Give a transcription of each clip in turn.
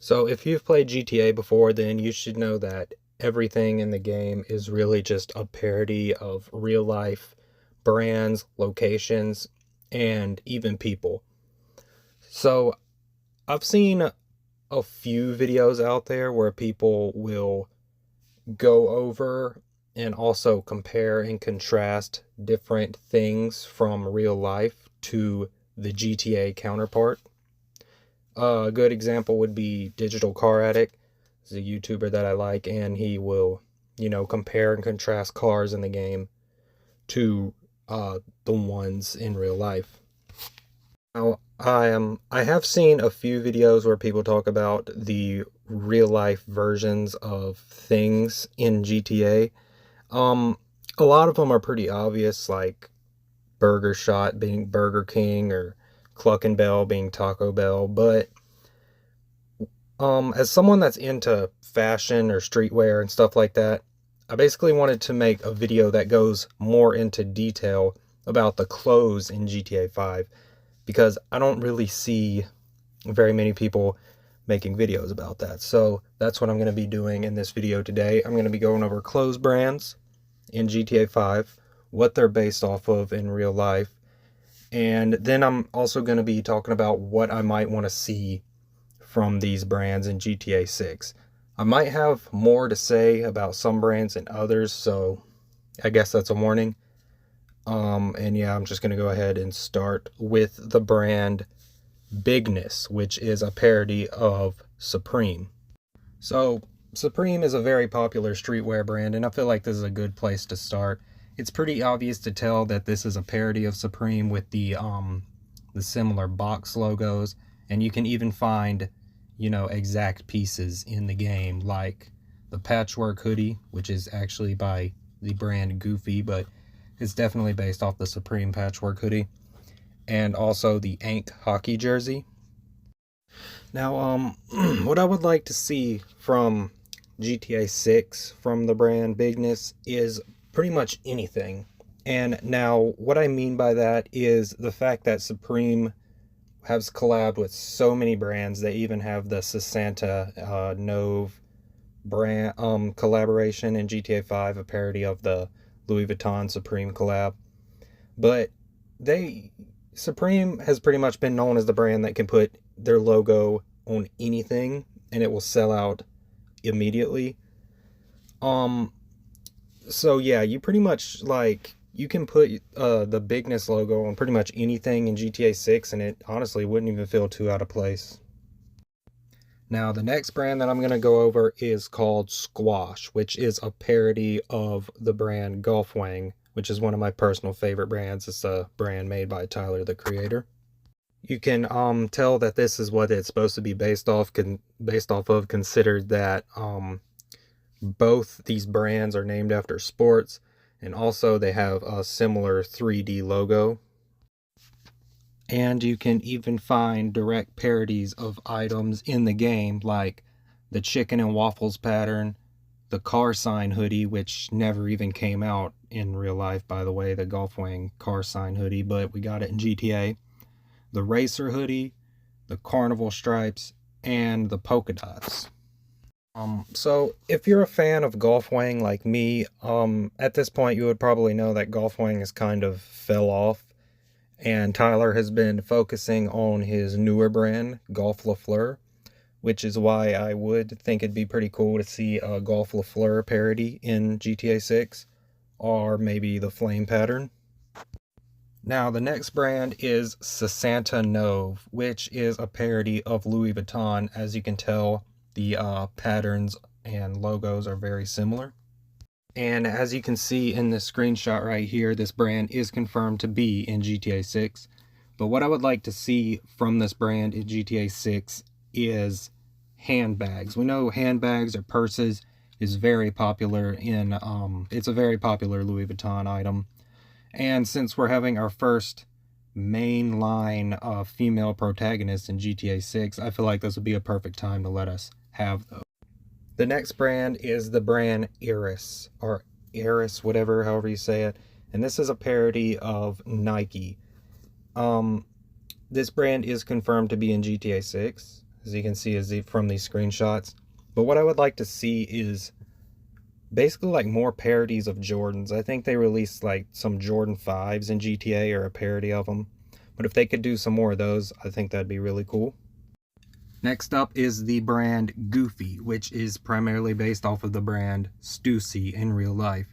So if you've played GTA before, then you should know that everything in the game is really just a parody of real life brands, locations, and even people. So I've seen a few videos out there where people will go over and also compare and contrast different things from real life to the GTA counterpart. A good example would be Digital Car Addict. He's a YouTuber that I like, and he will, compare and contrast cars in the game to the ones in real life. Now, I have seen a few videos where people talk about the real life versions of things in GTA. Um, a lot of them are pretty obvious, like Burger Shot being Burger King or Cluck and Bell being Taco Bell, but as someone that's into fashion or streetwear and stuff like that, I basically wanted to make a video that goes more into detail about the clothes in GTA 5 because I don't really see very many people making videos about that. So that's what I'm going to be doing in this video today. I'm going to be going over clothes brands in GTA 5, what they're based off of in real life, and then I'm also going to be talking about what I might want to see from these brands in GTA 6. I might have more to say about some brands than others, so I guess that's a warning. And yeah, I'm just going to go ahead and start with the brand Bigness, which is a parody of Supreme. So, Supreme is a very popular streetwear brand, and I feel like this is a good place to start. It's pretty obvious to tell that this is a parody of Supreme with the similar box logos, and you can even find exact pieces in the game, like the patchwork hoodie, which is actually by the brand Goofy, but it's definitely based off the Supreme patchwork hoodie, and also the Ank hockey jersey. Now, what I would like to see from GTA 6 from the brand Bigness is pretty much anything. And now, what I mean by that is the fact that Supreme has collabed with so many brands. They even have the Sasanta Nove brand collaboration in GTA 5, a parody of the Louis Vuitton Supreme collab. But Supreme has pretty much been known as the brand that can put their logo on anything and it will sell out immediately. So yeah, you pretty much you can put the Bigness logo on pretty much anything in GTA 6 and it honestly wouldn't even feel too out of place. Now, the next brand that I'm going to go over is called Squash, which is a parody of the brand Golfwang, which is one of my personal favorite brands. It's a brand made by Tyler, the Creator. You can tell that this is what it's supposed to be based off of, considered that both these brands are named after sports, and also they have a similar 3D logo. And you can even find direct parodies of items in the game, like the chicken and waffles pattern, the car sign hoodie, which never even came out in real life, by the way, the Golfwang car sign hoodie, but we got it in GTA, the racer hoodie, the carnival stripes, and the polka dots. So if you're a fan of Golfwang like me, at this point you would probably know that Golfwang has kind of fell off, and Tyler has been focusing on his newer brand, Golf Lafleur, which is why I would think it'd be pretty cool to see a Golf Lafleur parody in GTA 6, or maybe the Flame pattern. Now, the next brand is Sasanta Nove, which is a parody of Louis Vuitton. As you can tell, the patterns and logos are very similar. And as you can see in this screenshot right here, this brand is confirmed to be in GTA 6. But what I would like to see from this brand in GTA 6 is handbags. We know handbags or purses is very popular in, it's a very popular Louis Vuitton item. And since we're having our first mainline female protagonist in GTA 6, I feel like this would be a perfect time to let us have those. The next brand is the brand Iris, or Iris, whatever, however you say it. And this is a parody of Nike. This brand is confirmed to be in GTA 6. as you can see from these screenshots. But what I would like to see is basically like more parodies of Jordans. I think they released like some Jordan 5s in GTA or a parody of them. But if they could do some more of those, I think that'd be really cool. Next up is the brand Goofy, which is primarily based off of the brand Stussy in real life.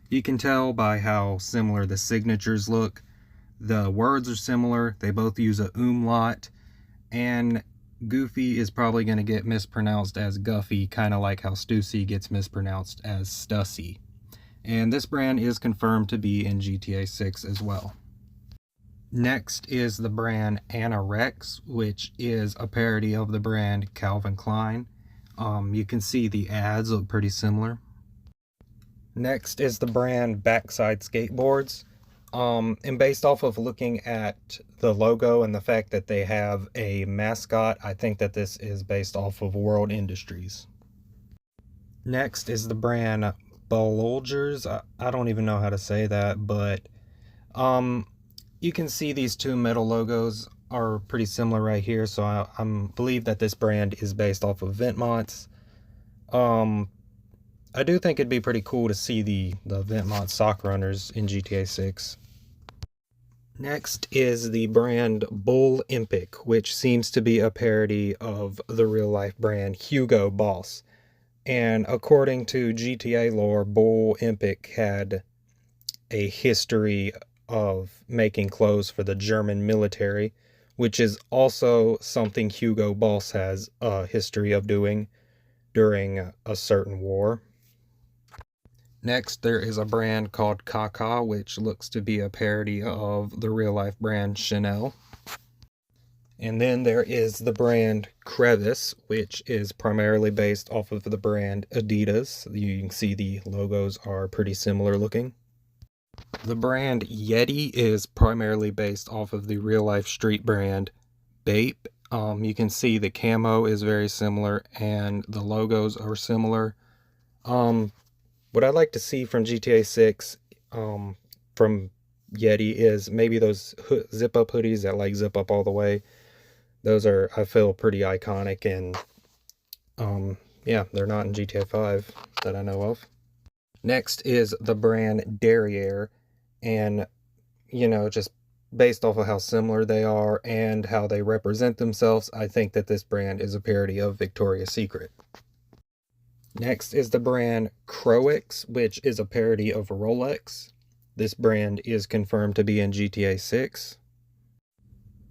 You can tell by how similar the signatures look. The words are similar, they both use a umlaut, and Goofy is probably going to get mispronounced as Guffy, kind of like how Stussy gets mispronounced as Stussy. And this brand is confirmed to be in GTA 6 as well. Next is the brand Anorex, which is a parody of the brand Calvin Klein. You can see the ads look pretty similar. Next is the brand Backside Skateboards. And based off of looking at the logo and the fact that they have a mascot, I think that this is based off of World Industries. Next is the brand Bulgers. I don't even know how to say that, but you can see these two metal logos are pretty similar right here, so I believe that this brand is based off of Ventmont's. I do think it'd be pretty cool to see the Ventmont sock runners in GTA 6. Next is the brand Bull Impic, which seems to be a parody of the real-life brand Hugo Boss. And according to GTA lore, Bull Impic had a history of making clothes for the German military, which is also something Hugo Boss has a history of doing during a certain war. Next, there is a brand called Kaka, which looks to be a parody of the real-life brand Chanel. And then there is the brand Crevice, which is primarily based off of the brand Adidas. You can see the logos are pretty similar looking. The brand Yeti is primarily based off of the real-life street brand Bape. You can see the camo is very similar and the logos are similar. What I'd like to see from GTA 6 from Yeti is maybe those zip-up hoodies that like zip up all the way. Those are, I feel, pretty iconic, and yeah, they're not in GTA 5 that I know of. Next is the brand Derriere, and you know, just based off of how similar they are and how they represent themselves, I think that this brand is a parody of Victoria's Secret. Next is the brand Croix, which is a parody of Rolex. This brand is confirmed to be in GTA 6.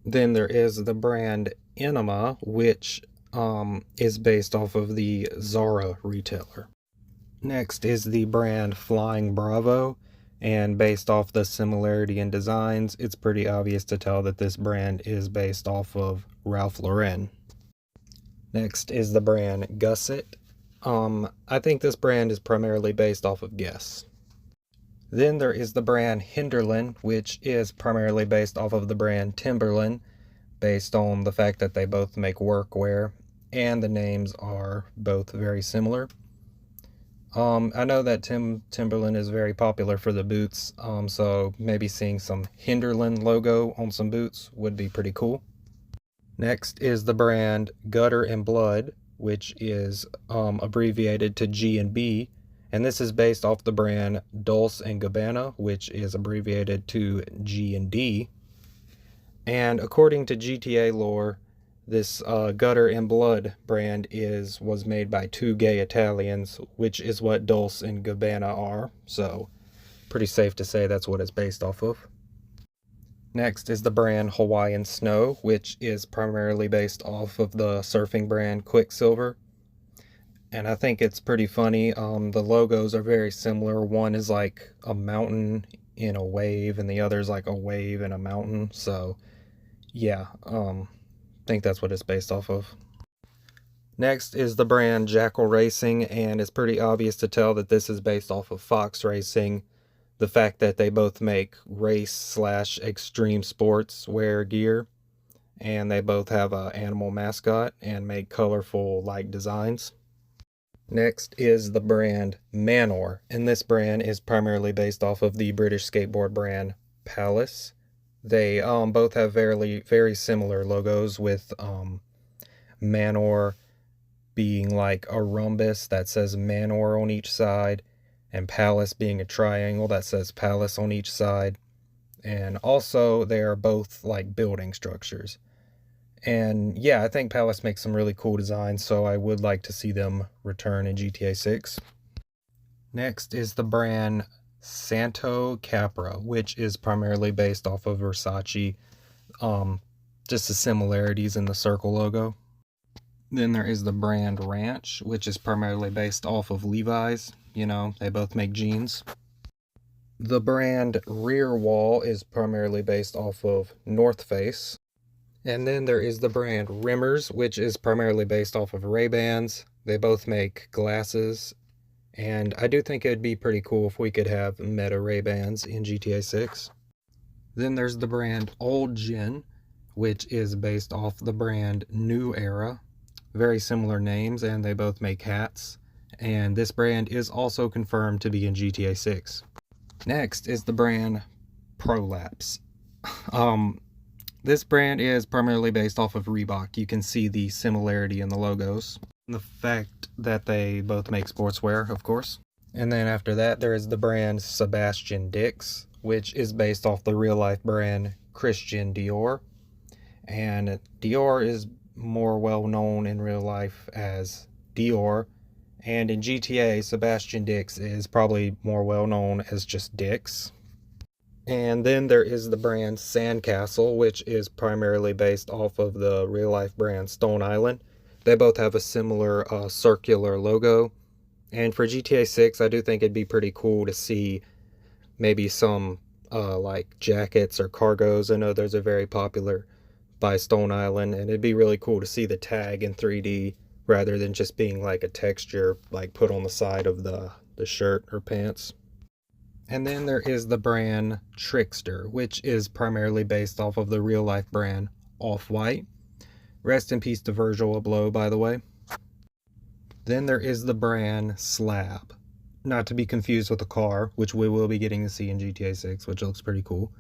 Then there is the brand Enema, which is based off of the Zara retailer. Next is the brand Flying Bravo, and based off the similarity in designs, it's pretty obvious to tell that this brand is based off of Ralph Lauren. Next is the brand Gusset. I think this brand is primarily based off of Guess. Then there is the brand Hinderlin, which is primarily based off of the brand Timberland, based on the fact that they both make workwear, and the names are both very similar. I know that Timberland is very popular for the boots, so maybe seeing some Hinderlin logo on some boots would be pretty cool. Next is the brand Gutter and Blood, which is abbreviated to G&B, and this is based off the brand Dolce & Gabbana, which is abbreviated to G&D. And according to GTA lore, this Gutter and Blood brand was made by two gay Italians, which is what Dolce & Gabbana are, so pretty safe to say that's what it's based off of. Next is the brand Hawaiian Snow, which is primarily based off of the surfing brand Quicksilver. And I think it's pretty funny. The logos are very similar. One is like a mountain in a wave, and the other is like a wave in a mountain. So, yeah, I think that's what it's based off of. Next is the brand Jackal Racing, and it's pretty obvious to tell that this is based off of Fox Racing. The fact that they both make race/extreme sports wear gear, and they both have an animal mascot and make colorful like designs. Next is the brand Manor, and this brand is primarily based off of the British skateboard brand Palace. They both have very similar logos with Manor being like a rhombus that says Manor on each side, and Palace being a triangle that says Palace on each side. And also they are both like building structures. And yeah, I think Palace makes some really cool designs, so I would like to see them return in GTA 6. Next is the brand Santo Capra, which is primarily based off of Versace. Just the similarities in the circle logo. Then there is the brand Ranch, which is primarily based off of Levi's. You know, they both make jeans. The brand Rear Wall is primarily based off of North Face. And then there is the brand Rimmers, which is primarily based off of Ray-Bans. They both make glasses. And I do think it'd be pretty cool if we could have Meta Ray-Bans in GTA 6. Then there's the brand Old Gen, which is based off the brand New Era. Very similar names, and they both make hats. And this brand is also confirmed to be in GTA 6. Next is the brand Prolapse. This brand is primarily based off of Reebok. You can see the similarity in the logos. The fact that they both make sportswear, of course. And then after that, there is the brand Sebastian Dix, which is based off the real-life brand Christian Dior. And Dior is more well-known in real life as Dior. And in GTA, Sebastian Dix is probably more well-known as just Dix. And then there is the brand Sandcastle, which is primarily based off of the real-life brand Stone Island. They both have a similar circular logo. And for GTA 6, I do think it'd be pretty cool to see maybe some like jackets or cargos. I know those are very popular by Stone Island, and it'd be really cool to see the tag in 3D rather than just being like a texture like put on the side of the shirt or pants. And then there is the brand Trickster, which is primarily based off of the real-life brand Off-White. Rest in peace to Virgil Abloh, by the way. Then there is the brand Slab. Not to be confused with the car, which we will be getting to see in GTA 6, which looks pretty cool.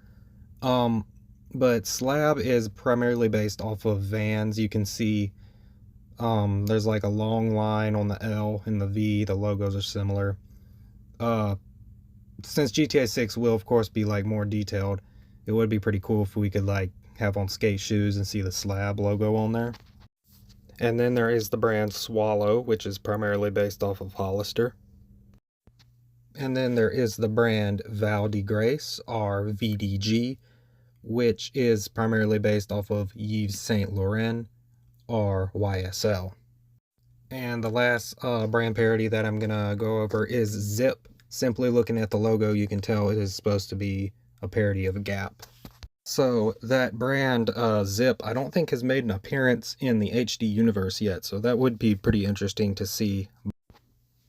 But Slab is primarily based off of Vans. You can see there's like a long line on the L and the V. The logos are similar. Since GTA 6 will, of course, be like more detailed, it would be pretty cool if we could like have on skate shoes and see the Slab logo on there. And then there is the brand Swallow, which is primarily based off of Hollister. And then there is the brand Val de Grace, or VDG, which is primarily based off of Yves Saint Laurent, or YSL. And the last brand parody that I'm gonna go over is Zip. Simply looking at the logo, you can tell it is supposed to be a parody of Gap. So that brand Zip, I don't think has made an appearance in the HD universe yet, so that would be pretty interesting to see.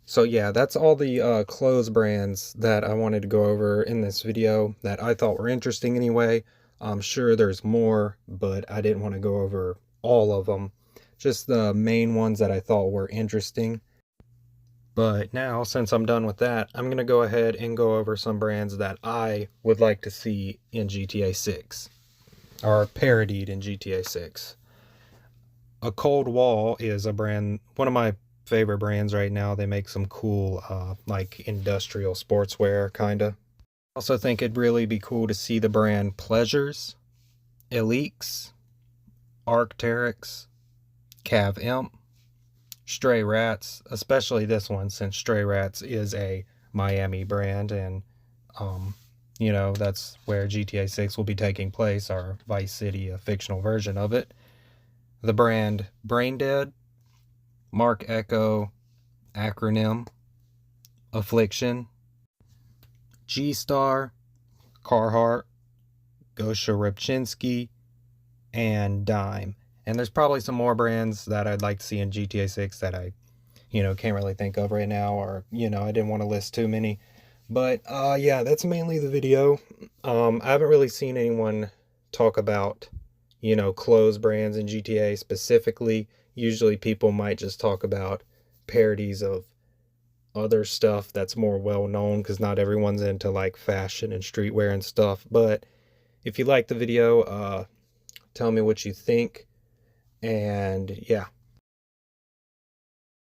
So yeah, that's all the clothes brands that I wanted to go over in this video that I thought were interesting anyway. I'm sure there's more, but I didn't want to go over all of them. Just the main ones that I thought were interesting. But now, since I'm done with that, I'm going to go ahead and go over some brands that I would like to see in GTA 6. Or parodied in GTA 6. A Cold Wall is a brand, one of my favorite brands right now. They make some cool, like, industrial sportswear, kinda. I also think it'd really be cool to see the brand Pleasures, Elix, Arc'teryx, Cav Imp, Stray Rats, especially this one, since Stray Rats is a Miami brand, and you know, that's where GTA 6 will be taking place, or Vice City, a fictional version of it. The brand Braindead, Mark Echo, Acronym, Affliction, G-Star, Carhartt, Gosha Rybczynski, and Dime. And there's probably some more brands that I'd like to see in GTA 6 that I, can't really think of right now, or, I didn't want to list too many. But, yeah, that's mainly the video. I haven't really seen anyone talk about, clothes brands in GTA specifically. Usually people might just talk about parodies of other stuff that's more well-known, because not everyone's into, like, fashion and streetwear and stuff. But if you like the video, tell me what you think. And yeah,